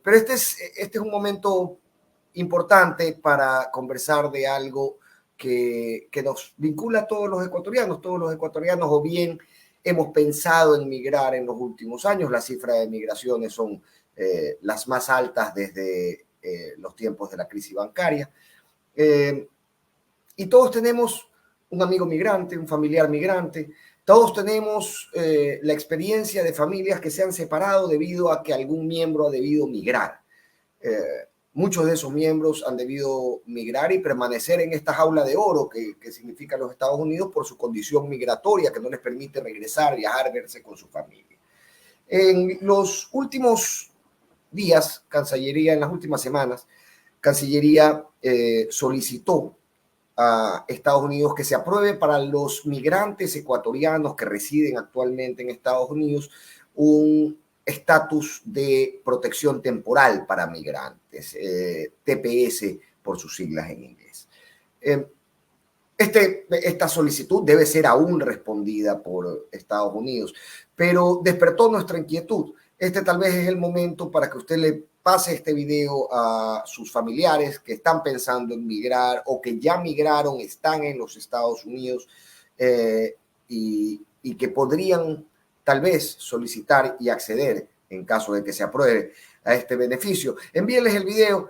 Pero este es un momento importante para conversar de algo que nos vincula a todos los ecuatorianos. Todos los ecuatorianos o bien hemos pensado en migrar en los últimos años. Las cifras de migraciones son las más altas desde los tiempos de la crisis bancaria. Y todos tenemos un amigo migrante, un familiar migrante. Todos tenemos la experiencia de familias que se han separado debido a que algún miembro ha debido migrar. Muchos de esos miembros han debido migrar y permanecer en esta jaula de oro que significa los Estados Unidos por su condición migratoria que no les permite regresar, viajar, verse con su familia. En los últimos días, Cancillería, en las últimas semanas, Cancillería solicitó a Estados Unidos que se apruebe para los migrantes ecuatorianos que residen actualmente en Estados Unidos un estatus de protección temporal para migrantes, TPS por sus siglas en inglés. Esta solicitud debe ser aún respondida por Estados Unidos, pero despertó nuestra inquietud. Este tal vez es el momento para que usted le pase este video a sus familiares que están pensando en migrar o que ya migraron, están en los Estados Unidos y que podrían tal vez solicitar y acceder en caso de que se apruebe a este beneficio. Envíenles el video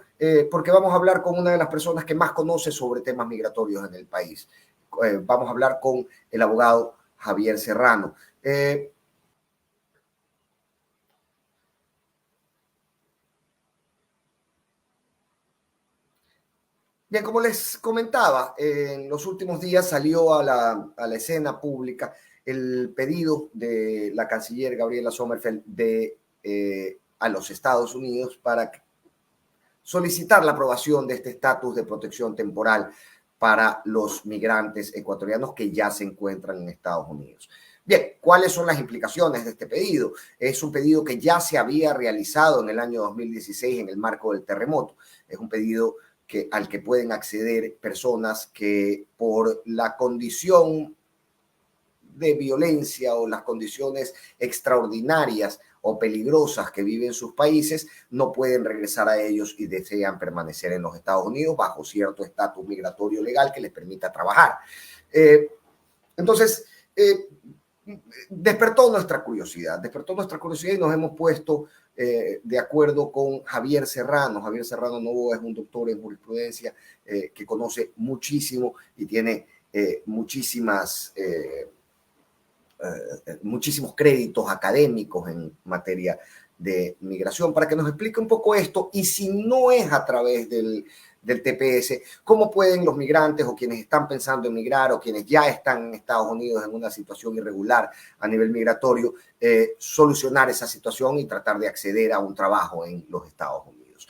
porque vamos a hablar con una de las personas que más conoce sobre temas migratorios en el país. Vamos a hablar con el abogado Javier Serrano. Bien, como les comentaba, en los últimos días salió a la escena pública el pedido de la canciller Gabriela Sommerfeld a los Estados Unidos para solicitar la aprobación de este estatus de protección temporal para los migrantes ecuatorianos que ya se encuentran en Estados Unidos. Bien, ¿cuáles son las implicaciones de este pedido? Es un pedido que ya se había realizado en el año 2016 en el marco del terremoto. Es un pedido al que pueden acceder personas que por la condición de violencia o las condiciones extraordinarias o peligrosas que viven sus países no pueden regresar a ellos y desean permanecer en los Estados Unidos bajo cierto estatus migratorio legal que les permita trabajar. Entonces, despertó nuestra curiosidad y nos hemos puesto de acuerdo con Javier Serrano. Javier Serrano Novoa es un doctor en jurisprudencia que conoce muchísimo y tiene muchísimos créditos académicos en materia de migración para que nos explique un poco esto y si no es a través del TPS, cómo pueden los migrantes o quienes están pensando en migrar o quienes ya están en Estados Unidos en una situación irregular a nivel migratorio, solucionar esa situación y tratar de acceder a un trabajo en los Estados Unidos.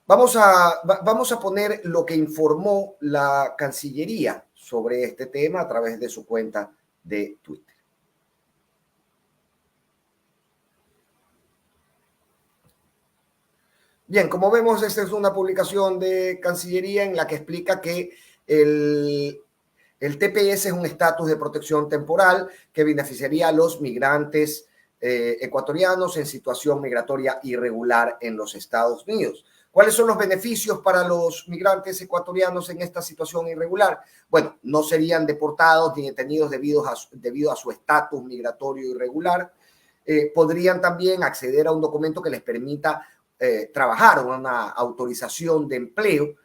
Vamos a poner lo que informó la Cancillería sobre este tema a través de su cuenta de Twitter. Bien, como vemos, esta es una publicación de Cancillería en la que explica que el TPS es un estatus de protección temporal que beneficiaría a los migrantes ecuatorianos en situación migratoria irregular en los Estados Unidos. ¿Cuáles son los beneficios para los migrantes ecuatorianos en esta situación irregular? Bueno, no serían deportados ni detenidos debido a su estatus migratorio irregular. Podrían también acceder a un documento que les permita trabajar, una autorización de empleo,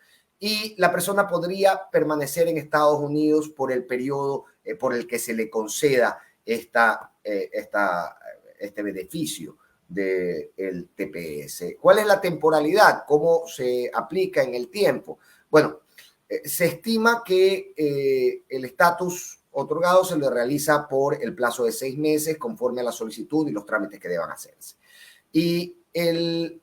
y la persona podría permanecer en Estados Unidos por el periodo por el que se le conceda este beneficio del TPS. ¿Cuál es la temporalidad? ¿Cómo se aplica en el tiempo? Bueno, se estima que el estatus otorgado se le realiza por el plazo de 6 meses conforme a la solicitud y los trámites que deban hacerse. Y el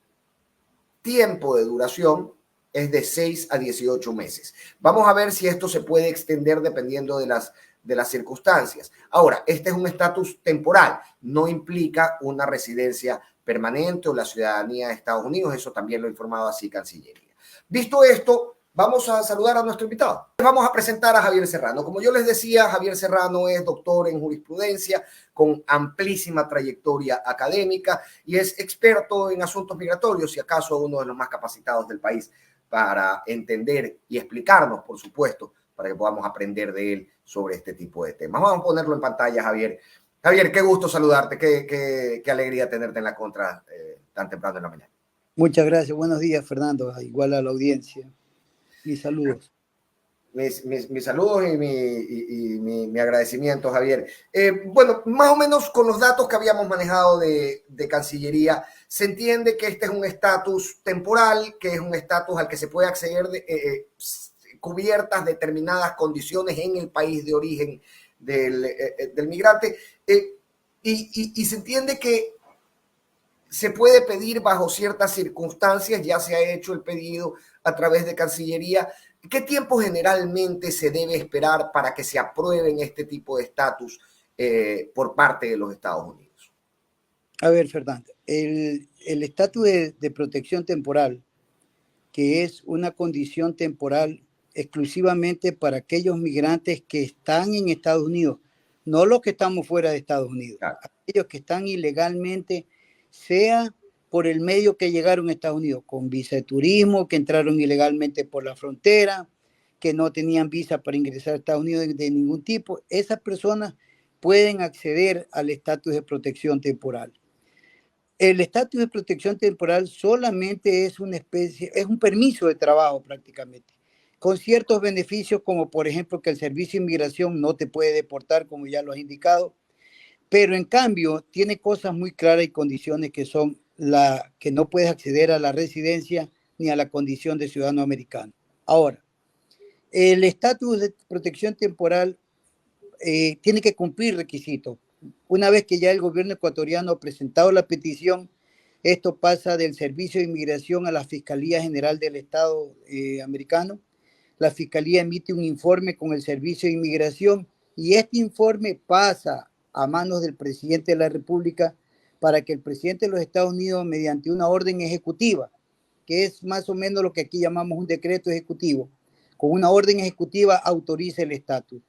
tiempo de duración es de 6 a 18 meses. Vamos a ver si esto se puede extender dependiendo de las circunstancias. Ahora, este es un estatus temporal, no implica una residencia permanente o la ciudadanía de Estados Unidos, eso también lo ha informado así Cancillería. Visto esto, vamos a saludar a nuestro invitado. Vamos a presentar a Javier Serrano. Como yo les decía, Javier Serrano es doctor en jurisprudencia con amplísima trayectoria académica y es experto en asuntos migratorios y acaso uno de los más capacitados del país para entender y explicarnos, por supuesto, para que podamos aprender de él sobre este tipo de temas. Vamos a ponerlo en pantalla, Javier. Javier, qué gusto saludarte, qué alegría tenerte en la contra tan temprano en la mañana. Muchas gracias. Buenos días, Fernando. Igual a la audiencia. Mis saludos. Mis saludos y mi agradecimiento, Javier. Bueno, más o menos con los datos que habíamos manejado de Cancillería, se entiende que este es un estatus temporal, que es un estatus al que se puede acceder cubiertas determinadas condiciones en el país de origen del migrante. Y se entiende que se puede pedir bajo ciertas circunstancias, ya se ha hecho el pedido a través de Cancillería. ¿Qué tiempo generalmente se debe esperar para que se aprueben este tipo de estatus por parte de los Estados Unidos? A ver, Fernando, el estatus de protección temporal, que es una condición temporal exclusivamente para aquellos migrantes que están en Estados Unidos, no los que estamos fuera de Estados Unidos, claro. Aquellos que están ilegalmente, sea por el medio que llegaron a Estados Unidos, con visa de turismo, que entraron ilegalmente por la frontera, que no tenían visa para ingresar a Estados Unidos de ningún tipo, esas personas pueden acceder al estatus de protección temporal. El estatus de protección temporal solamente es una especie, es un permiso de trabajo prácticamente, con ciertos beneficios como por ejemplo que el Servicio de Inmigración no te puede deportar, como ya lo has indicado, pero en cambio tiene cosas muy claras y condiciones que son que no puedes acceder a la residencia ni a la condición de ciudadano americano. Ahora, el estatus de protección temporal tiene que cumplir requisitos. Una vez que ya el gobierno ecuatoriano ha presentado la petición, esto pasa del Servicio de Inmigración a la Fiscalía General del Estado americano. La Fiscalía emite un informe con el Servicio de Inmigración y este informe pasa a manos del presidente de la República para que el presidente de los Estados Unidos, mediante una orden ejecutiva, que es más o menos lo que aquí llamamos un decreto ejecutivo, con una orden ejecutiva autorice el estatus.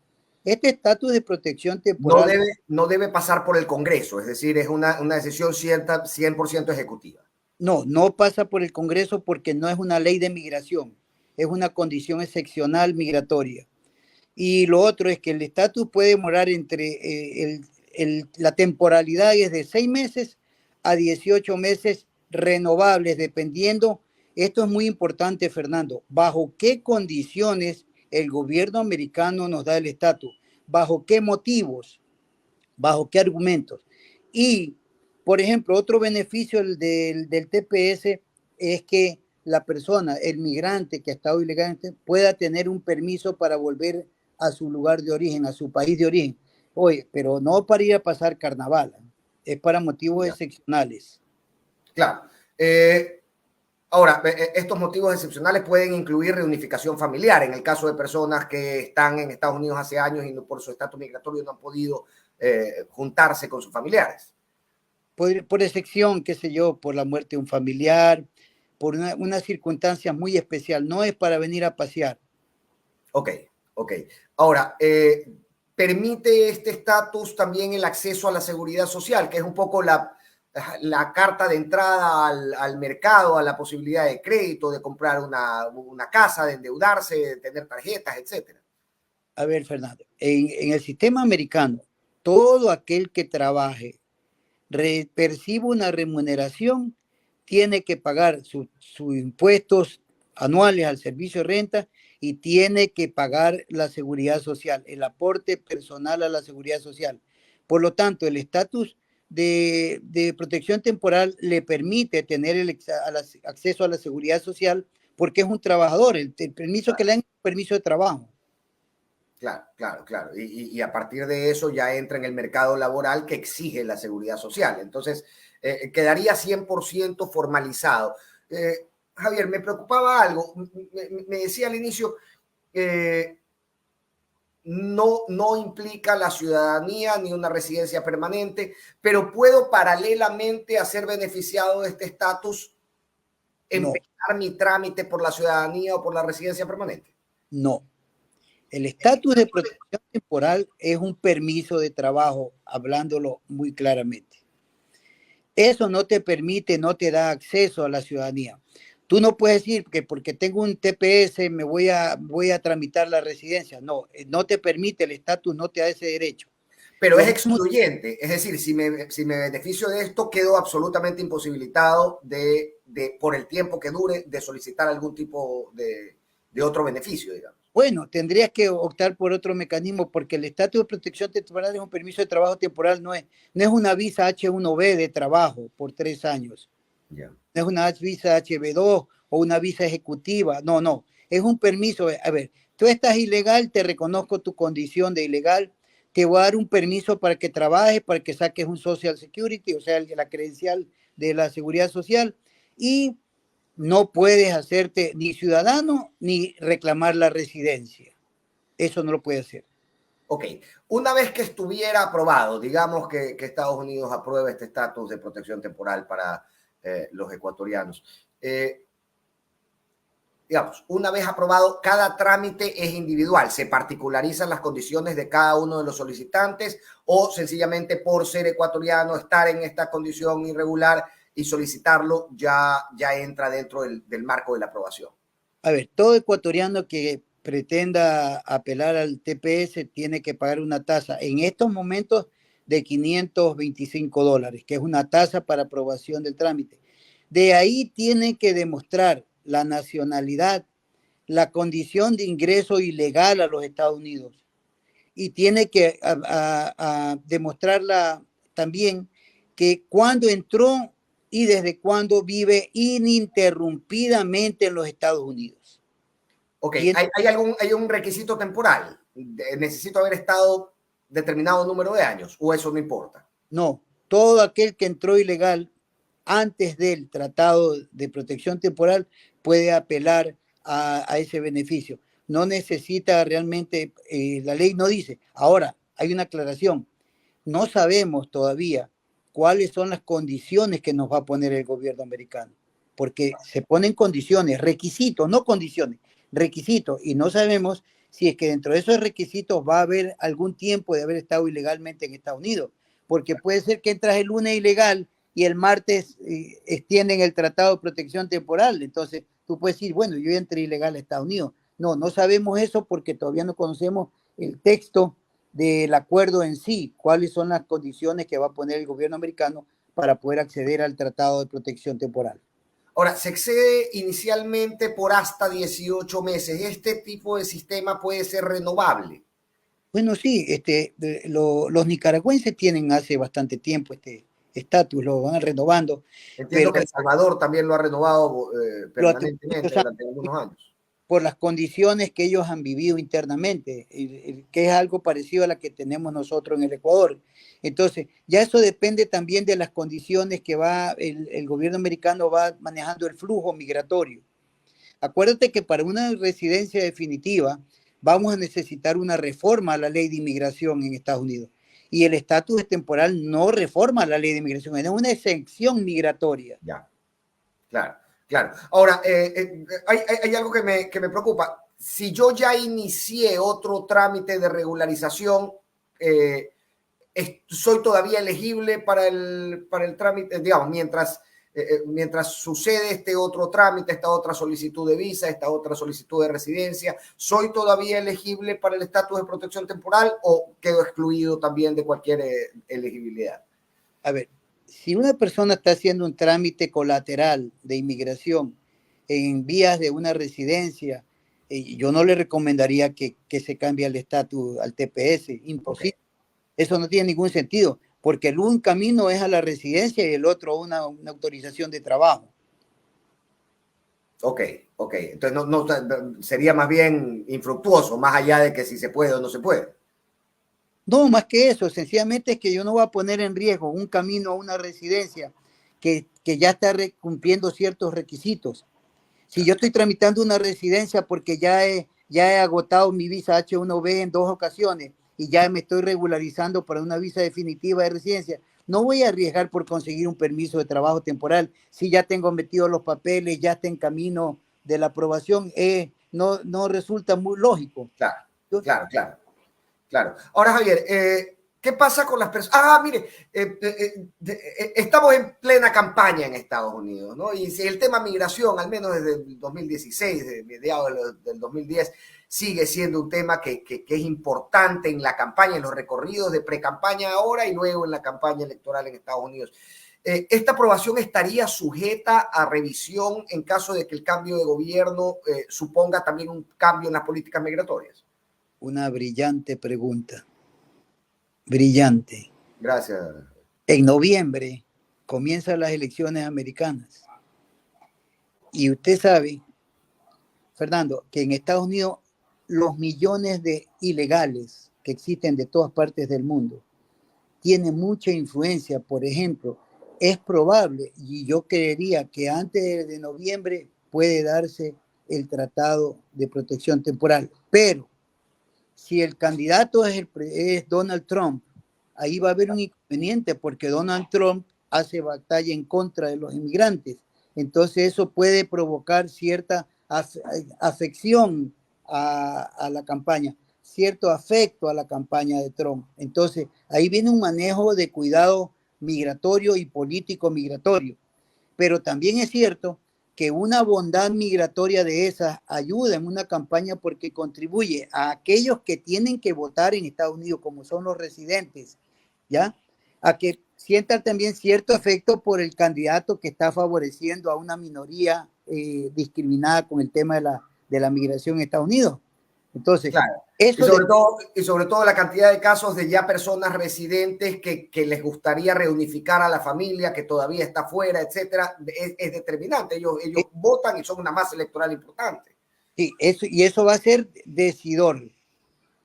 Este estatus de protección temporal no debe pasar por el Congreso, es decir, es una decisión 100% ejecutiva. No pasa por el Congreso porque no es una ley de migración, es una condición excepcional migratoria. Y lo otro es que el estatus puede demorar entre la temporalidad es de 6 meses a 18 meses renovables, dependiendo. Esto es muy importante, Fernando. ¿Bajo qué condiciones el gobierno americano nos da el estatus? ¿Bajo qué motivos? ¿Bajo qué argumentos? Y, por ejemplo, otro beneficio del TPS es que la persona, el migrante que ha estado ilegalmente, pueda tener un permiso para volver a su lugar de origen, a su país de origen. Oye, pero no para ir a pasar carnaval, es para motivos excepcionales. Claro. Ahora, estos motivos excepcionales pueden incluir reunificación familiar en el caso de personas que están en Estados Unidos hace años y por su estatus migratorio no han podido juntarse con sus familiares. Por excepción, qué sé yo, por la muerte de un familiar, por una circunstancia muy especial, no es para venir a pasear. Ok. Ahora, ¿permite este estatus también el acceso a la seguridad social, que es un poco la carta de entrada al mercado, a la posibilidad de crédito, de comprar una casa, de endeudarse, de tener tarjetas, etcétera? A ver, Fernando, en el sistema americano, todo aquel que trabaje, perciba una remuneración, tiene que pagar sus impuestos anuales al servicio de renta y tiene que pagar la seguridad social, el aporte personal a la seguridad social. Por lo tanto, el estatus de protección temporal le permite tener acceso a la seguridad social porque es un trabajador. El permiso que le dan es un permiso de trabajo. Claro. Y a partir de eso ya entra en el mercado laboral que exige la seguridad social. Entonces, quedaría 100% formalizado. Javier, me preocupaba algo. Me decía al inicio, no implica la ciudadanía ni una residencia permanente, pero puedo paralelamente hacer beneficiado de este estatus No, empezar mi trámite por la ciudadanía o por la residencia permanente? no. El estatus de protección temporal es un permiso de trabajo, hablándolo muy claramente. Eso no te permite, no te da acceso a la ciudadanía. Tú no puedes decir que porque tengo un TPS me voy a tramitar la residencia. No, no te permite, el estatus no te da ese derecho. Pero Lo es mismo, excluyente, es decir, si me beneficio de esto, quedo absolutamente imposibilitado por el tiempo que dure, de solicitar algún tipo de otro beneficio, digamos. bueno, tendrías que optar por otro mecanismo porque el estatus de protección temporal es un permiso de trabajo temporal, no es una visa H1B de trabajo por 3 años. Yeah. No es una visa HB2 o una visa ejecutiva, no, no, es un permiso. A ver, tú estás ilegal, te reconozco tu condición de ilegal, te voy a dar un permiso para que trabajes, para que saques un Social Security, o sea, la credencial de la seguridad social, y no puedes hacerte ni ciudadano ni reclamar la residencia. Eso no lo puede hacer. Ok, una vez que estuviera aprobado, digamos que Estados Unidos apruebe este estatus de protección temporal para los ecuatorianos, digamos, una vez aprobado, cada trámite es individual, se particularizan las condiciones de cada uno de los solicitantes o sencillamente por ser ecuatoriano, estar en esta condición irregular y solicitarlo ya entra dentro del marco de la aprobación. A ver, todo ecuatoriano que pretenda apelar al TPS tiene que pagar una tasa en estos momentos de $525, que es una tasa para aprobación del trámite. De ahí tiene que demostrar la nacionalidad, la condición de ingreso ilegal a los Estados Unidos y tiene que demostrarla también que cuando entró y desde cuándo vive ininterrumpidamente en los Estados Unidos. Ok, ¿hay un requisito temporal? ¿Necesito haber estado determinado número de años o eso no importa? No, todo aquel que entró ilegal antes del Tratado de Protección Temporal puede apelar a ese beneficio. No necesita realmente, la ley no dice. Ahora, hay una aclaración. No sabemos todavía cuáles son las condiciones que nos va a poner el gobierno americano, porque se ponen condiciones, requisitos, no condiciones, requisitos, y no sabemos si es que dentro de esos requisitos va a haber algún tiempo de haber estado ilegalmente en Estados Unidos, porque puede ser que entras el lunes ilegal y el martes extienden el Tratado de Protección Temporal, entonces tú puedes decir, bueno, yo entré ilegal a Estados Unidos. No, no sabemos eso porque todavía no conocemos el texto del acuerdo en sí, cuáles son las condiciones que va a poner el gobierno americano para poder acceder al Tratado de Protección Temporal. Ahora, se excede inicialmente por hasta 18 meses. ¿Este tipo de sistema puede ser renovable? Bueno, sí, los nicaragüenses tienen hace bastante tiempo este estatus, lo van renovando, Entiendo pero que El Salvador también lo ha renovado lo permanentemente durante algunos años. por las condiciones que ellos han vivido internamente, que es algo parecido a la que tenemos nosotros en el Ecuador. Entonces, ya eso depende también de las condiciones que el gobierno americano va manejando el flujo migratorio. Acuérdate que para una residencia definitiva vamos a necesitar una reforma a la ley de inmigración en Estados Unidos. Y el estatus temporal no reforma la ley de inmigración, es una exención migratoria. Ya, claro, claro. Ahora, hay algo que me preocupa. Si yo ya inicié otro trámite de regularización, soy todavía elegible para el trámite, digamos, mientras sucede este otro trámite, esta otra solicitud de visa, esta otra solicitud de residencia, ¿soy todavía elegible para el estatus de protección temporal o quedo excluido también de cualquier elegibilidad? A ver, si una persona está haciendo un trámite colateral de inmigración en vías de una residencia, yo no le recomendaría que se cambie el estatus al TPS, imposible. Okay. Eso no tiene ningún sentido, porque un camino es a la residencia y el otro una autorización de trabajo. Ok. Entonces no, sería más bien infructuoso, más allá de que si se puede o no se puede. No, más que eso, sencillamente es que yo no voy a poner en riesgo un camino a una residencia que ya está cumpliendo ciertos requisitos. Si yo estoy tramitando una residencia porque ya he agotado mi visa H1B en 2 ocasiones y ya me estoy regularizando para una visa definitiva de residencia. No voy a arriesgar por conseguir un permiso de trabajo temporal si ya tengo metidos los papeles, ya está en camino de la aprobación. No resulta muy lógico. Claro, claro, claro. Claro. Ahora, Javier, ¿qué pasa con las personas? Ah, mire, estamos en plena campaña en Estados Unidos, ¿no? Y si el tema migración, al menos desde el 2016, de mediados del 2010, sigue siendo un tema que es importante en la campaña, en los recorridos de pre-campaña ahora y luego en la campaña electoral en Estados Unidos. ¿Esta aprobación estaría sujeta a revisión en caso de que el cambio de gobierno suponga también un cambio en las políticas migratorias? Una brillante pregunta. Brillante. Gracias. En noviembre comienzan las elecciones americanas. Y usted sabe, Fernando, que en Estados Unidos los millones de ilegales que existen de todas partes del mundo tienen mucha influencia. Por ejemplo, es probable, y yo creería que antes de noviembre puede darse el tratado de protección temporal. Pero si el candidato es Donald Trump, ahí va a haber un inconveniente porque Donald Trump hace batalla en contra de los inmigrantes. Entonces eso puede provocar cierta afección a la campaña, cierto afecto a la campaña de Trump. Entonces ahí viene un manejo de cuidado migratorio y político migratorio. Pero también es cierto que una bondad migratoria de esas ayuda en una campaña porque contribuye a aquellos que tienen que votar en Estados Unidos, como son los residentes, ¿ya? A que sientan también cierto afecto por el candidato que está favoreciendo a una minoría discriminada con el tema de la migración en Estados Unidos. Entonces, claro. eso Y sobre todo la cantidad de casos de ya personas residentes que les gustaría reunificar a la familia, que todavía está fuera, etcétera, es determinante. Ellos votan y son una masa electoral importante. Sí, eso va a ser decidor.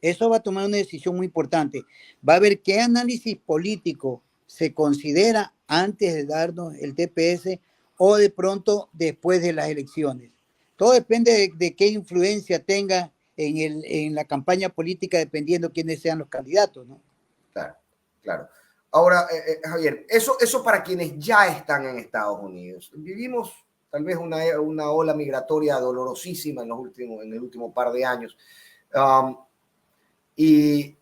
Eso va a tomar una decisión muy importante. Va a ver qué análisis político se considera antes de darnos el TPS o de pronto después de las elecciones. Todo depende de qué influencia tenga en la campaña política, dependiendo quiénes sean los candidatos, ¿no? Claro, claro. Ahora, Javier, eso para quienes ya están en Estados Unidos. Vivimos tal vez una ola migratoria dolorosísima en el último par de años. Y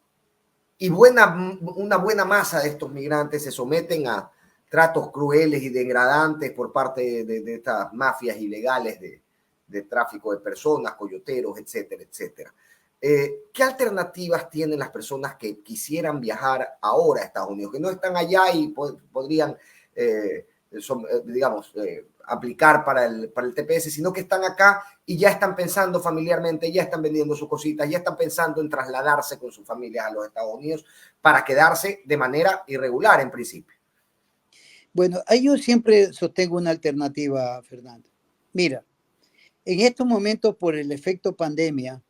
una buena masa de estos migrantes se someten a tratos crueles y degradantes por parte de estas mafias ilegales de tráfico de personas, coyoteros, etcétera, etcétera. ¿Qué alternativas tienen las personas que quisieran viajar ahora a Estados Unidos, que no están allá y podrían, digamos, aplicar para el TPS, sino que están acá y ya están pensando familiarmente, ya están vendiendo sus cositas, ya están pensando en trasladarse con sus familias a los Estados Unidos para quedarse de manera irregular en principio? Bueno, ahí yo siempre sostengo una alternativa, Fernando. Mira, en estos momentos, por el efecto pandemia,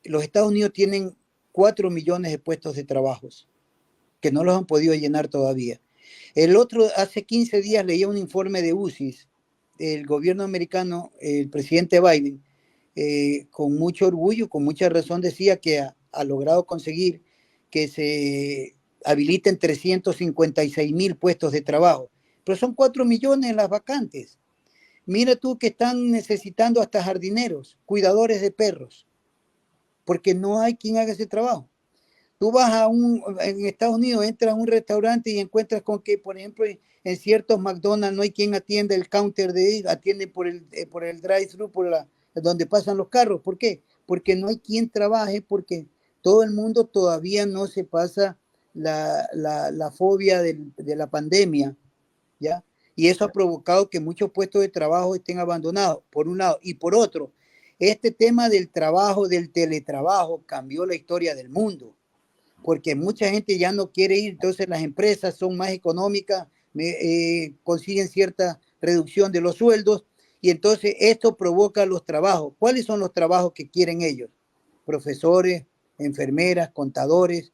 los Estados Unidos tienen 4 millones de puestos de trabajo que no los han podido llenar todavía. Hace 15 días leía un informe de UCIS, el gobierno americano, el presidente Biden, con mucho orgullo, con mucha razón, decía que ha logrado conseguir que se habiliten 356,000 puestos de trabajo, pero son 4 millones las vacantes. Mira tú que están necesitando hasta jardineros, cuidadores de perros, porque no hay quien haga ese trabajo. Tú vas en Estados Unidos, entras a un restaurante y encuentras con que, por ejemplo, en ciertos McDonald's no hay quien atienda el counter atiende por el drive-thru, donde pasan los carros. ¿Por qué? Porque no hay quien trabaje, porque todo el mundo todavía no se pasa la fobia de la pandemia, ¿ya? Y eso ha provocado que muchos puestos de trabajo estén abandonados, por un lado. Y por otro, este tema del trabajo, del teletrabajo, cambió la historia del mundo, porque mucha gente ya no quiere ir, entonces las empresas son más económicas, consiguen cierta reducción de los sueldos, y entonces esto provoca los trabajos. ¿Cuáles son los trabajos que quieren ellos? Profesores, enfermeras, contadores,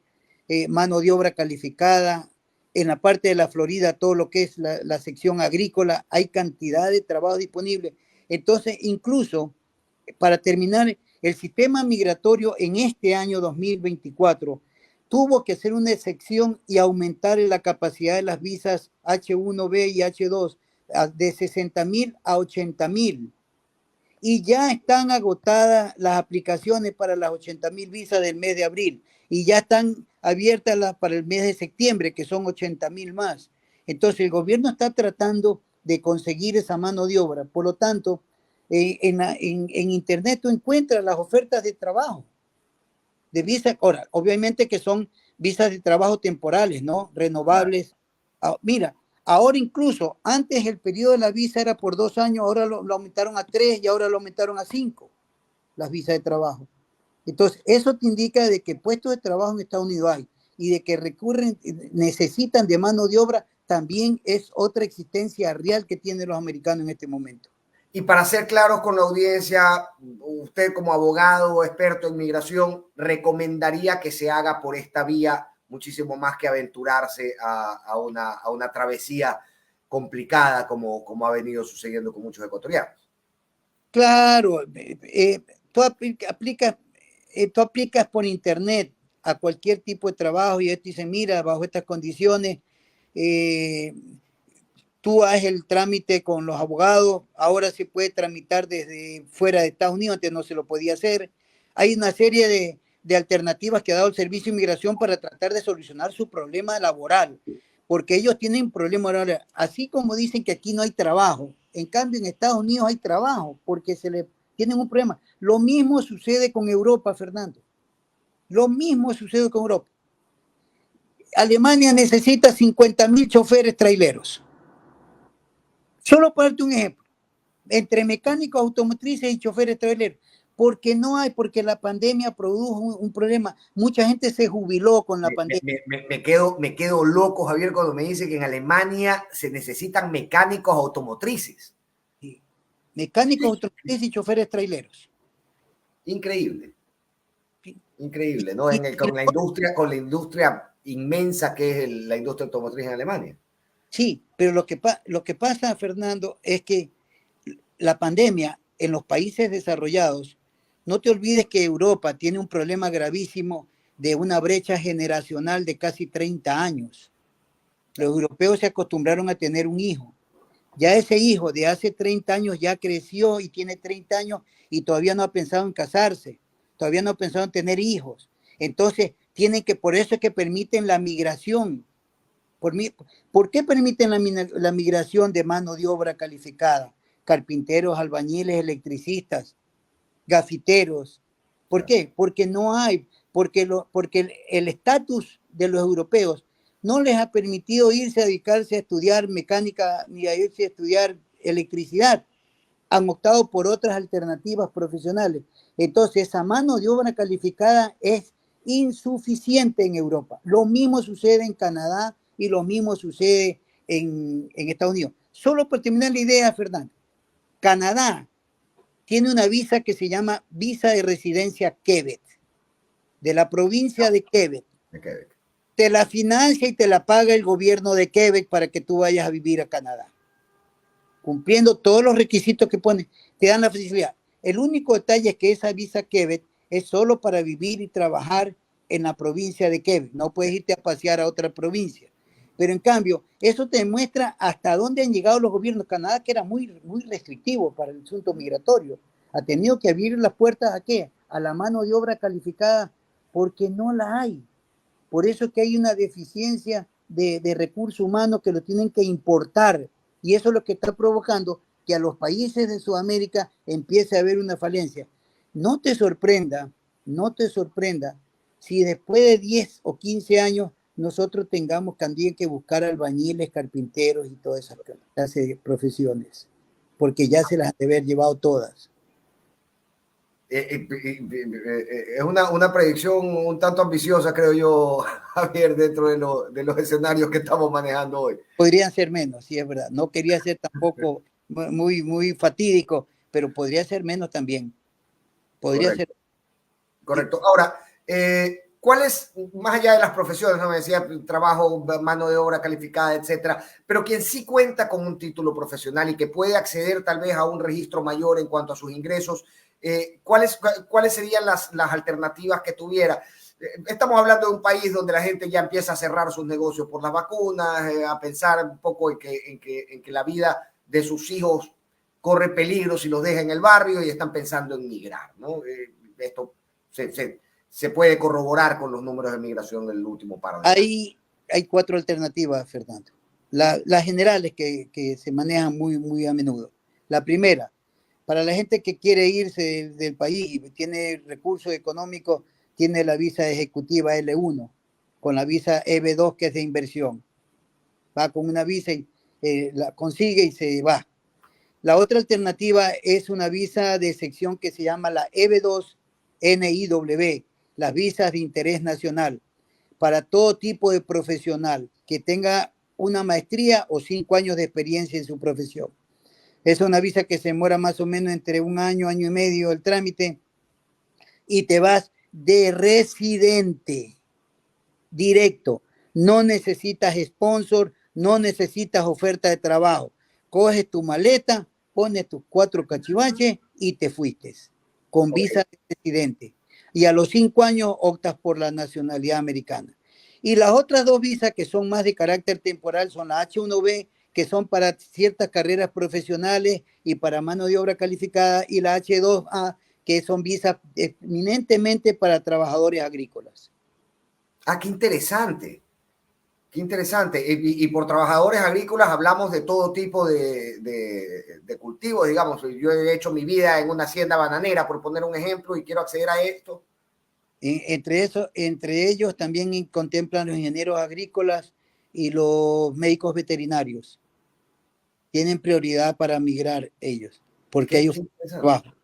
mano de obra calificada. En la parte de la Florida, todo lo que es la sección agrícola, hay cantidad de trabajo disponible. Entonces, incluso, para terminar, el sistema migratorio en este año 2024 tuvo que hacer una excepción y aumentar la capacidad de las visas H1B y H2 de 60,000 a 80,000. Y ya están agotadas las aplicaciones para las 80,000 visas del mes de abril y ya están abiertas las para el mes de septiembre, que son 80,000 más. Entonces el gobierno está tratando de conseguir esa mano de obra. Por lo tanto, en Internet tú encuentras las ofertas de trabajo, de visa. Ahora, obviamente que son visas de trabajo temporales, ¿no? Renovables. Mira, ahora incluso, antes el periodo de la visa era por 2 años, ahora lo aumentaron a 3 y ahora lo aumentaron a 5, las visas de trabajo. Entonces, eso te indica de que puestos de trabajo en Estados Unidos hay y de que necesitan de mano de obra, también es otra existencia real que tienen los americanos en este momento. Y para ser claros con la audiencia, usted como abogado experto en migración, recomendaría que se haga por esta vía muchísimo más que aventurarse a una travesía complicada como ha venido sucediendo con muchos ecuatorianos. Claro, tú aplicas por internet a cualquier tipo de trabajo y ellos te dicen, mira, bajo estas condiciones, tú haces el trámite con los abogados, ahora se puede tramitar desde fuera de Estados Unidos, antes no se lo podía hacer. Hay una serie de alternativas que ha dado el Servicio de Inmigración para tratar de solucionar su problema laboral, porque ellos tienen problemas laborales. Así como dicen que aquí no hay trabajo, en cambio en Estados Unidos hay trabajo, porque tienen un problema. Lo mismo sucede con Europa, Fernando. Lo mismo sucede con Europa. Alemania necesita 50,000 choferes traileros. Solo para darte un ejemplo, entre mecánicos automotrices y choferes traileros, porque no hay, porque la pandemia produjo un problema. Mucha gente se jubiló con la pandemia. Me quedo loco, Javier, cuando me dice que en Alemania se necesitan mecánicos automotrices. Sí. Mecánicos automotrices y choferes traileros. Increíble. Sí. Increíble, ¿no? Con la industria inmensa que es la industria automotriz en Alemania. Sí, pero lo que pasa, Fernando, es que la pandemia en los países desarrollados, no te olvides que Europa tiene un problema gravísimo de una brecha generacional de casi 30 años. Los europeos se acostumbraron a tener un hijo. Ya ese hijo de hace 30 años ya creció y tiene 30 años y todavía no ha pensado en casarse, todavía no ha pensado en tener hijos. Entonces, por eso es que permiten la migración. ¿Por qué permiten la migración de mano de obra calificada? Carpinteros, albañiles, electricistas, gafiteros. ¿Por qué? Porque no hay, porque el estatus de los europeos no les ha permitido irse a dedicarse a estudiar mecánica ni a irse a estudiar electricidad. Han optado por otras alternativas profesionales. Entonces, esa mano de obra calificada es insuficiente en Europa. Lo mismo sucede en Canadá y lo mismo sucede en Estados Unidos. Solo para terminar la idea, Fernando, Canadá tiene una visa que se llama visa de residencia Quebec, de la provincia de Quebec. Te la financia y te la paga el gobierno de Quebec para que tú vayas a vivir a Canadá. Cumpliendo todos los requisitos que pone, te dan la facilidad. El único detalle es que esa visa Quebec es solo para vivir y trabajar en la provincia de Quebec. No puedes irte a pasear a otra provincia. Pero en cambio, eso te demuestra hasta dónde han llegado los gobiernos. Canadá, que era muy, muy restrictivo para el asunto migratorio, ha tenido que abrir las puertas ¿a qué? A la mano de obra calificada, porque no la hay. Por eso es que hay una deficiencia de recursos humanos que lo tienen que importar. Y eso es lo que está provocando que a los países de Sudamérica empiece a haber una falencia. No te sorprenda si después de 10 o 15 años nosotros tengamos también que buscar albañiles, carpinteros y todas esas clases de profesiones, porque ya se las han de haber llevado todas. Es una predicción un tanto ambiciosa, creo yo, Javier, dentro de los escenarios que estamos manejando hoy. Podrían ser menos, sí, es verdad. No quería ser tampoco muy, muy fatídico, pero podría ser menos también. Podría Correcto. ser. Correcto. Ahora, ¿cuál es, más allá de las profesiones, no me decía, trabajo, mano de obra calificada, etcétera, pero quien sí cuenta con un título profesional y que puede acceder tal vez a un registro mayor en cuanto a sus ingresos, ¿Cuáles serían las alternativas que tuviera? Estamos hablando de un país donde la gente ya empieza a cerrar sus negocios por las vacunas, a pensar un poco en que la vida de sus hijos corre peligro si los deja en el barrio y están pensando en migrar, ¿no? Esto se puede corroborar con los números de migración del último par de años. Hay 4 alternativas, Fernando. Las generales que se manejan muy a menudo. La primera, para la gente que quiere irse del país y tiene recursos económicos, tiene la visa ejecutiva L1, con la visa EB2, que es de inversión. Va con una visa y la consigue y se va. La otra alternativa es una visa de sección que se llama la EB2 NIW, las visas de interés nacional, para todo tipo de profesional que tenga una maestría o 5 años de experiencia en su profesión. Es una visa que se demora más o menos entre 1 año, año y medio el trámite, y te vas de residente directo. No necesitas sponsor, no necesitas oferta de trabajo. Coges tu maleta, pones tus 4 cachivaches y te fuiste con visa de residente. Y a los 5 años optas por la nacionalidad americana. Y las otras 2 visas que son más de carácter temporal son la H1B, que son para ciertas carreras profesionales y para mano de obra calificada, y la H2A, que son visas eminentemente para trabajadores agrícolas. Ah, qué interesante. Qué interesante. Y por trabajadores agrícolas hablamos de todo tipo de cultivos, digamos. Yo he hecho mi vida en una hacienda bananera, por poner un ejemplo, y quiero acceder a esto. Entre ellos también contemplan los ingenieros agrícolas y los médicos veterinarios. Tienen prioridad para migrar ellos, porque ellos trabajan.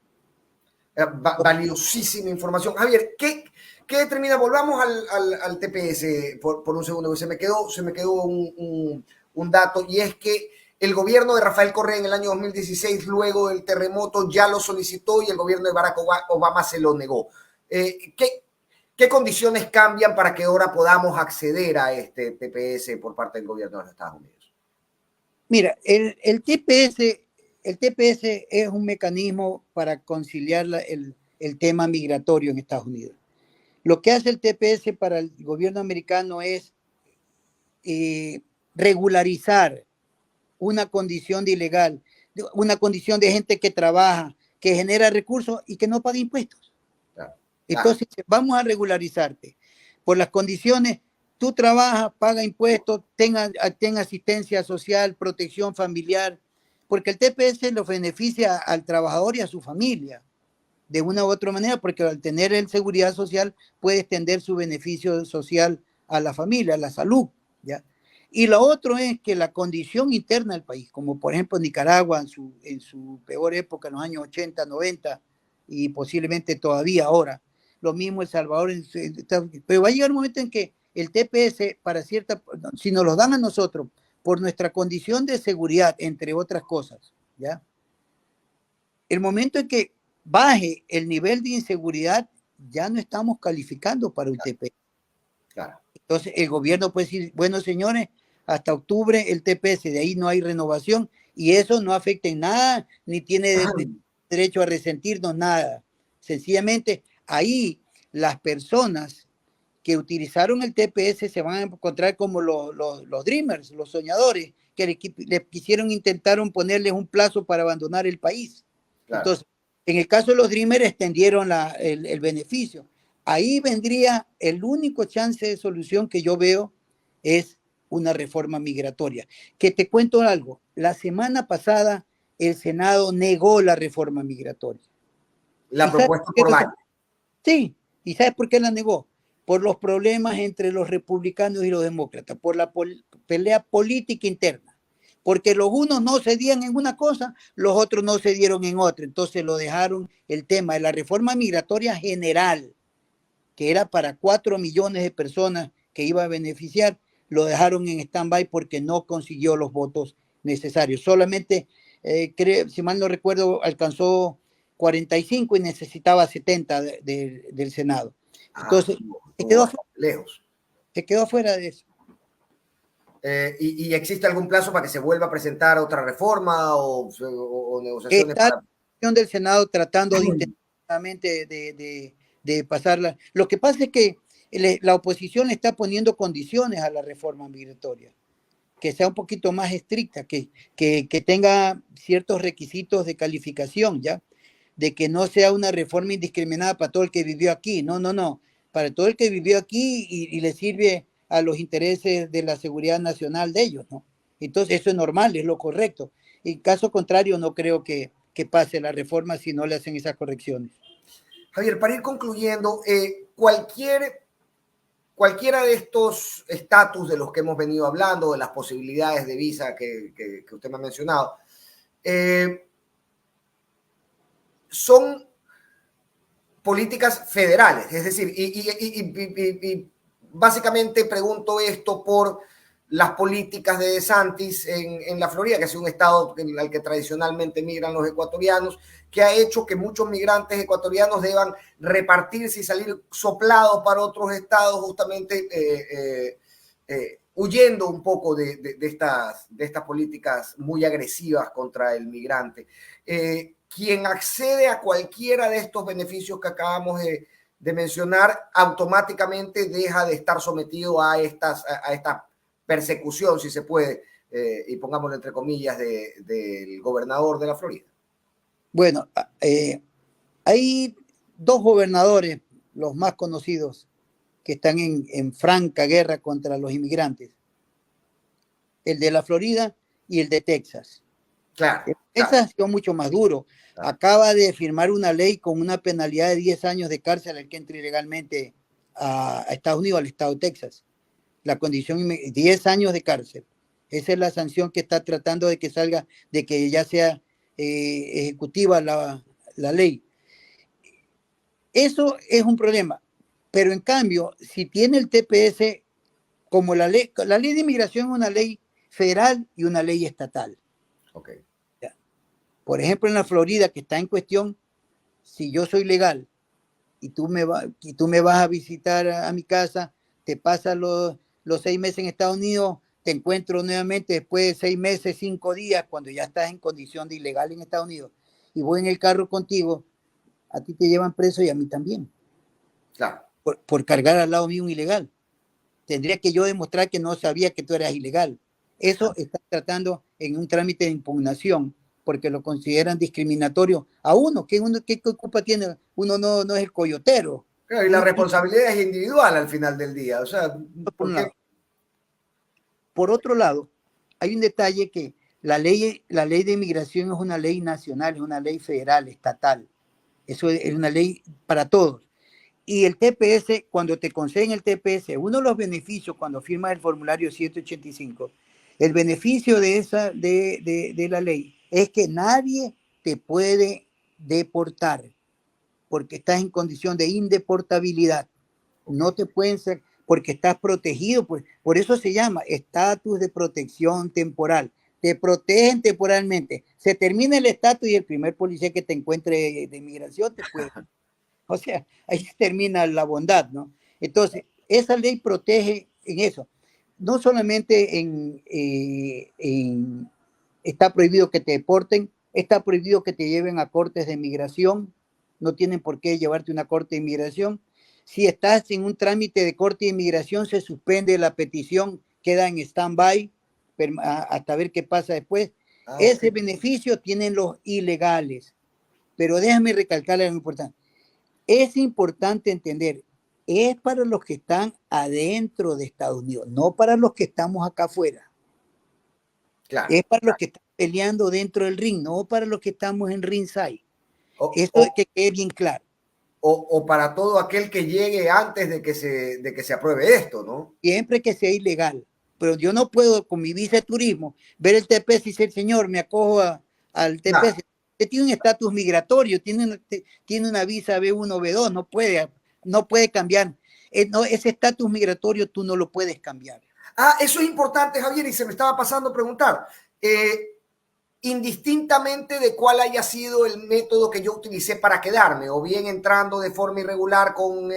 Valiosísima información. Javier, ¿qué determina? Volvamos al TPS por un segundo, se me quedó un dato, y es que el gobierno de Rafael Correa en el año 2016, luego del terremoto, ya lo solicitó y el gobierno de Barack Obama se lo negó. ¿Qué condiciones cambian para que ahora podamos acceder a este TPS por parte del gobierno de los Estados Unidos? Mira, el TPS es un mecanismo para conciliar el tema migratorio en Estados Unidos. Lo que hace el TPS para el gobierno americano es regularizar una condición de ilegal, una condición de gente que trabaja, que genera recursos y que no paga impuestos. Claro. Entonces, vamos a regularizarte por las condiciones. Tú trabajas, paga impuestos, ten asistencia social, protección familiar, porque el TPS los beneficia al trabajador y a su familia de una u otra manera, porque al tener el seguridad social puede extender su beneficio social a la familia, a la salud, ¿ya? Y lo otro es que la condición interna del país, como por ejemplo Nicaragua en su peor época, en los años 80, 90, y posiblemente todavía ahora, lo mismo El Salvador, pero va a llegar un momento en que el TPS, si nos lo dan a nosotros, por nuestra condición de seguridad, entre otras cosas, ¿ya? El momento en que baje el nivel de inseguridad, ya no estamos calificando para un TPS. Claro. Entonces el gobierno puede decir, bueno, señores, hasta octubre el TPS, de ahí no hay renovación, y eso no afecta en nada, ni tiene derecho a resentirnos nada. Sencillamente, ahí las personas que utilizaron el TPS se van a encontrar como los dreamers, los soñadores, que le intentaron ponerles un plazo para abandonar el país. Claro. Entonces, en el caso de los dreamers extendieron el beneficio. Ahí vendría el único chance de solución que yo veo es una reforma migratoria. Que te cuento algo, la semana pasada el Senado negó la reforma migratoria. La propuesta por Biden. Sí, ¿y sabes por qué la negó? Por los problemas entre los republicanos y los demócratas, por la pelea política interna, porque los unos no cedían en una cosa, los otros no cedieron en otra, entonces lo dejaron el tema de la reforma migratoria general, que era para 4 millones de personas que iba a beneficiar, lo dejaron en stand-by porque no consiguió los votos necesarios. Solamente, si mal no recuerdo, alcanzó 45 y necesitaba 70 del Senado. Entonces, lejos. Se quedó fuera de eso. ¿Y existe algún plazo para que se vuelva a presentar otra reforma o negociaciones? Está la del Senado tratando de intentar desafortunadamente de pasarla. Lo que pasa es que la oposición le está poniendo condiciones a la reforma migratoria, que sea un poquito más estricta, que tenga ciertos requisitos de calificación, ¿ya? De que no sea una reforma indiscriminada para todo el que vivió aquí. No, no, no. Para todo el que vivió aquí y le sirve a los intereses de la seguridad nacional de ellos, ¿no? Entonces eso es normal, es lo correcto. En caso contrario, no creo que pase la reforma si no le hacen esas correcciones. Javier, para ir concluyendo, cualquiera de estos estatus de los que hemos venido hablando, de las posibilidades de visa que usted me ha mencionado, son políticas federales. Es decir, y básicamente pregunto esto por las políticas de DeSantis en la Florida, que es un estado al que tradicionalmente migran los ecuatorianos, que ha hecho que muchos migrantes ecuatorianos deban repartirse y salir soplados para otros estados, justamente huyendo un poco de estas políticas muy agresivas contra el migrante. Quien accede a cualquiera de estos beneficios que acabamos de mencionar, automáticamente deja de estar sometido a esta persecución, si se puede, y pongámoslo entre comillas, del gobernador de la Florida. Bueno, hay dos gobernadores, los más conocidos, que están en franca guerra contra los inmigrantes. El de la Florida y el de Texas. Claro. Texas ha sido mucho más duro. Claro. Acaba de firmar una ley con una penalidad de 10 años de cárcel al que entre ilegalmente a Estados Unidos, al estado de Texas. La condición, 10 años de cárcel. Esa es la sanción que está tratando de que salga, de que ya sea ejecutiva la ley. Eso es un problema. Pero en cambio, si tiene el TPS, como la ley de inmigración es una ley federal y una ley estatal. Okay. Por ejemplo, en la Florida, que está en cuestión, si yo soy legal y tú me vas a visitar a mi casa, te pasas los 6 meses en Estados Unidos, te encuentro nuevamente después de 6 meses, 5 días, cuando ya estás en condición de ilegal en Estados Unidos, y voy en el carro contigo, a ti te llevan preso y a mí también. Claro. Por cargar al lado mío un ilegal. Tendría que yo demostrar que no sabía que tú eras ilegal. Eso está tratando en un trámite de impugnación, porque lo consideran discriminatorio a uno. ¿Qué culpa tiene? Uno no es el coyotero. Claro, y la responsabilidad es individual al final del día. O sea, por otro lado, hay un detalle que la ley de inmigración es una ley nacional, es una ley federal, estatal. Eso es una ley para todos. Y el TPS, cuando te conceden el TPS, uno de los beneficios cuando firmas el formulario 185, el beneficio de la ley es que nadie te puede deportar porque estás en condición de indeportabilidad. No te pueden ser, porque estás protegido. Por eso se llama estatus de protección temporal. Te protegen temporalmente. Se termina el estatus y el primer policía que te encuentre de inmigración te puede... O sea, ahí termina la bondad, ¿no? Entonces, esa ley protege en eso. No solamente está prohibido que te deporten, está prohibido que te lleven a cortes de migración, no tienen por qué llevarte a una corte de inmigración. Si estás en un trámite de corte de inmigración, se suspende la petición, queda en stand-by hasta ver qué pasa después. Ese beneficio tienen los ilegales. Pero déjame recalcar algo importante. Es importante entender, es para los que están adentro de Estados Unidos, no para los que estamos acá afuera. Claro, es para los que están peleando dentro del ring, no para los que estamos en ringside. Esto es que quede bien claro. O para todo aquel que llegue antes de que se apruebe esto, ¿no? Siempre que sea ilegal. Pero yo no puedo, con mi visa de turismo, ver el TPS y decir, señor, me acojo al TPS. Claro. Usted tiene un estatus migratorio, tiene una visa B1, B2, no puede cambiar. Ese estatus migratorio tú no lo puedes cambiar. Eso es importante, Javier, y se me estaba pasando preguntar. Indistintamente de cuál haya sido el método que yo utilicé para quedarme, o bien entrando de forma irregular con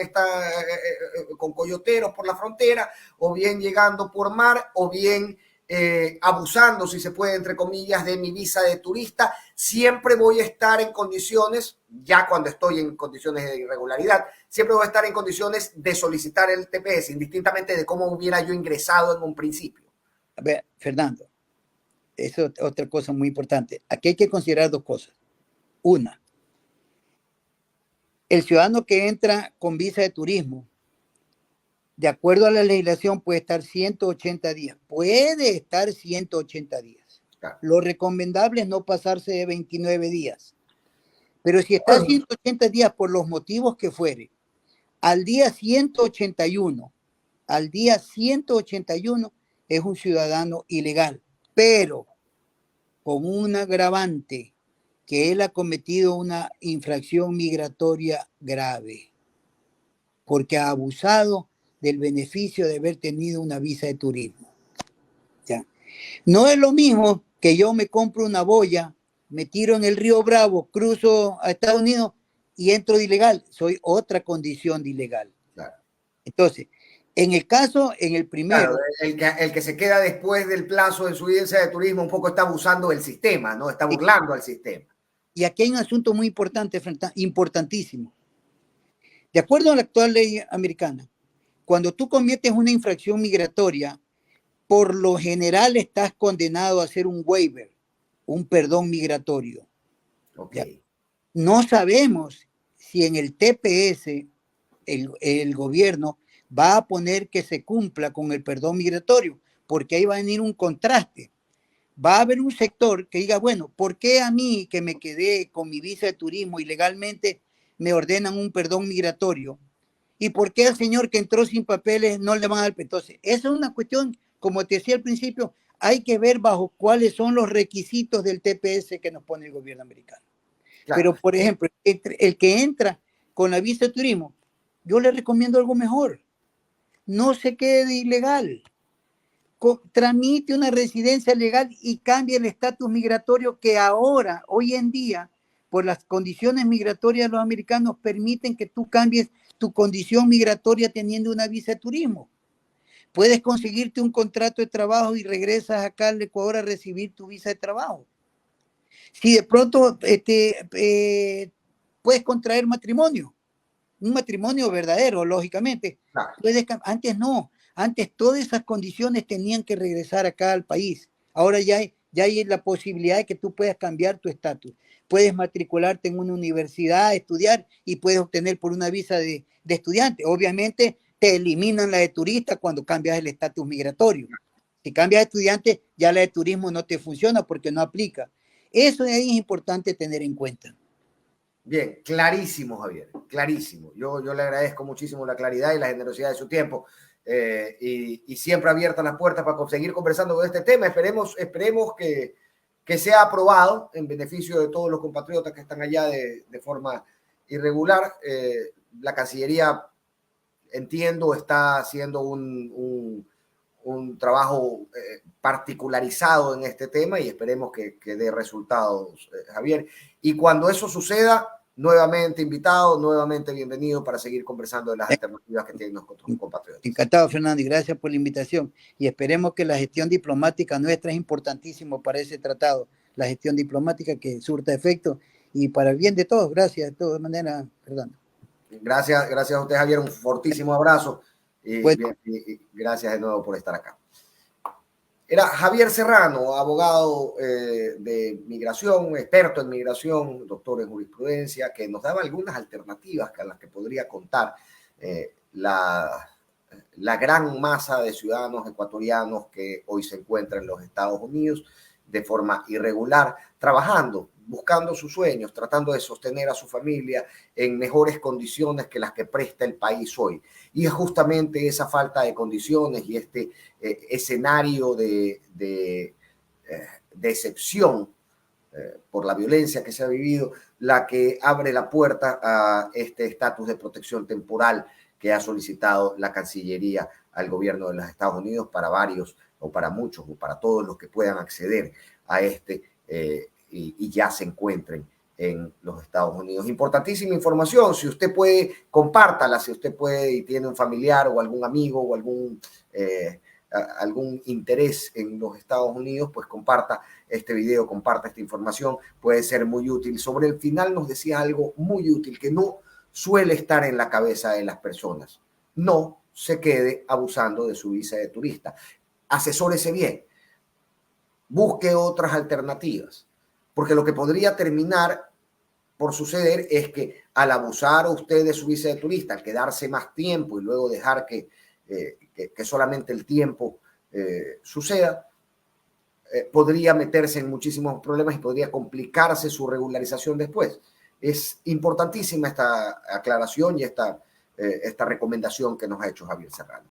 coyoteros por la frontera, o bien llegando por mar, o bien abusando, si se puede, entre comillas, de mi visa de turista, siempre voy a estar en condiciones, ya cuando estoy en condiciones de irregularidad, siempre voy a estar en condiciones de solicitar el TPS, indistintamente de cómo hubiera yo ingresado en un principio. A ver, Fernando, eso es otra cosa muy importante. Aquí hay que considerar dos cosas. Una, el ciudadano que entra con visa de turismo, de acuerdo a la legislación, puede estar 180 días. Puede estar 180 días. Claro. Lo recomendable es no pasarse de 29 días. Pero si está 180 días por los motivos que fuere, al día 181, es un ciudadano ilegal, pero con un agravante, que él ha cometido una infracción migratoria grave, porque ha abusado del beneficio de haber tenido una visa de turismo. ¿Ya? No es lo mismo que yo me compro una boya, me tiro en el río Bravo, cruzo a Estados Unidos y entro de ilegal. Soy otra condición de ilegal. Claro. Entonces, en el primero... Claro, el que se queda después del plazo de su visa de turismo un poco está abusando del sistema, ¿no? Está burlando al sistema. Y aquí hay un asunto muy importante, importantísimo. De acuerdo a la actual ley americana, cuando tú cometes una infracción migratoria, por lo general estás condenado a hacer un waiver, un perdón migratorio. Okay. No sabemos si en el TPS el gobierno va a poner que se cumpla con el perdón migratorio, porque ahí va a venir un contraste. Va a haber un sector que diga, bueno, ¿por qué a mí, que me quedé con mi visa de turismo ilegalmente, me ordenan un perdón migratorio? ¿Y por qué al señor que entró sin papeles no le van a dar? Entonces, esa es una cuestión, como te decía al principio, hay que ver bajo cuáles son los requisitos del TPS que nos pone el gobierno americano. Claro. Pero, por ejemplo, el que entra con la visa de turismo, yo le recomiendo algo mejor. No se quede ilegal. Tramite una residencia legal y cambie el estatus migratorio que ahora, hoy en día, por las condiciones migratorias de los americanos, permiten que tú cambies tu condición migratoria teniendo una visa de turismo. Puedes conseguirte un contrato de trabajo y regresas acá al Ecuador a recibir tu visa de trabajo. Si de pronto puedes contraer matrimonio, un matrimonio verdadero, lógicamente. Claro. Antes no. Antes todas esas condiciones tenían que regresar acá al país. Ahora ya hay la posibilidad de que tú puedas cambiar tu estatus. Puedes matricularte en una universidad, estudiar y puedes obtener por una visa de estudiante. Obviamente te eliminan la de turista cuando cambias el estatus migratorio. Si cambias de estudiante, ya la de turismo no te funciona porque no aplica. Eso de ahí es importante tener en cuenta. Bien, clarísimo, Javier, clarísimo. Yo le agradezco muchísimo la claridad y la generosidad de su tiempo. Y siempre abiertas las puertas para seguir conversando de este tema. Esperemos que sea aprobado en beneficio de todos los compatriotas que están allá de forma irregular. La Cancillería, entiendo, está haciendo un trabajo particularizado en este tema y esperemos que dé resultados, Javier. Y cuando eso suceda, nuevamente invitado, nuevamente bienvenido para seguir conversando de las alternativas que tienen nuestros compatriotas. Encantado, Fernando, y gracias por la invitación. Y esperemos que la gestión diplomática nuestra es importantísimo para ese tratado, la gestión diplomática que surta efecto y para el bien de todos. Gracias, de todas maneras, Fernando. Gracias a usted, Javier, un fortísimo abrazo y gracias de nuevo por estar acá. Era Javier Serrano, abogado de migración, experto en migración, doctor en jurisprudencia, que nos daba algunas alternativas a las que podría contar la gran masa de ciudadanos ecuatorianos que hoy se encuentran en los Estados Unidos de forma irregular, trabajando, buscando sus sueños, tratando de sostener a su familia en mejores condiciones que las que presta el país hoy. Y es justamente esa falta de condiciones y este escenario de excepción por la violencia que se ha vivido, la que abre la puerta a este estatus de protección temporal que ha solicitado la Cancillería al gobierno de los Estados Unidos para varios, o para muchos, o para todos los que puedan acceder a este y ya se encuentren en los Estados Unidos. Importantísima información. Si usted puede, compártala. Si usted puede y tiene un familiar o algún amigo o algún interés en los Estados Unidos, pues comparta este video, comparta esta información, puede ser muy útil. Sobre el final nos decía algo muy útil que no suele estar en la cabeza de las personas. No se quede abusando de su visa de turista. Asesórese bien. Busque otras alternativas. Porque lo que podría terminar por suceder es que al abusar usted de su visa de turista, al quedarse más tiempo y luego dejar que solamente el tiempo suceda, podría meterse en muchísimos problemas y podría complicarse su regularización después. Es importantísima esta aclaración y esta recomendación que nos ha hecho Javier Serrano.